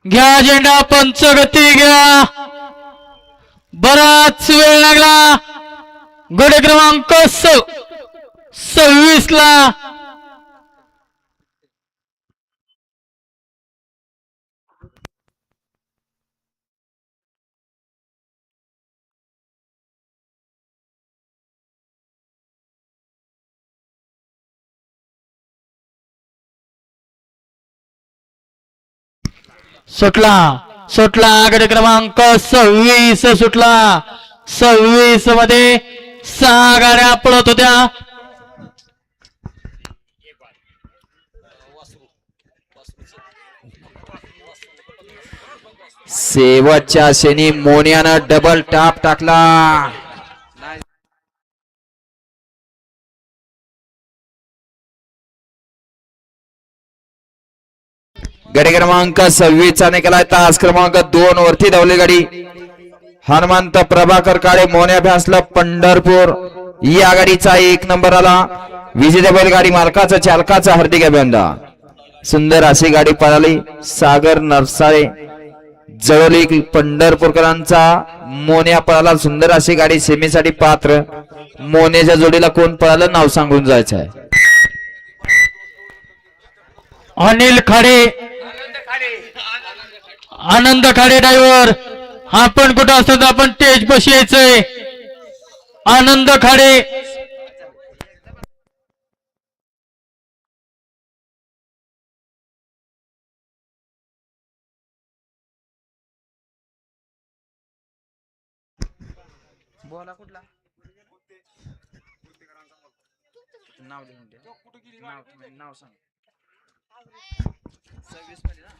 घ्या झेंडा पंचगती घ्या. बराच वेळ लागला. गड क्रमांक 26 ला सुटला. सुटला गड क्रमांक 26 सुटला. 26 मध्ये 6 गाड्या पळत होत्या. शेवटच्या क्षणी मोन्यानं डबल टाप टाकला. गाडी क्रमांक 26 चा निकाल तास क्रमांक 2 वरती धावली गाडी. हनुमंत प्रभाकर काळे मोन्या भ्यासला पंढरपूर या गाडीचा 1 नंबर आला. विजेता बैलगाडी मालकाचा चालकाचा हार्दिक अभिनंदन. सुंदर अशी गाडी पळाली. सागर नरसाळे जवळी पंढरपूरकरांचा मोन्या पळाला. सुंदर अशी गाडी सेमीसाठी पात्र. मोन्याच्या जोडीला कोण पळालं नाव सांगून जायचं आहे. अनिल खाडे, आनंद खाडे ड्रायव्हर. आपण कुठं असतो तर आपण स्टेज बशी यायचंय. आनंद खाडे बोला कुठला नाव लिहून द्या. नाव सांग. 26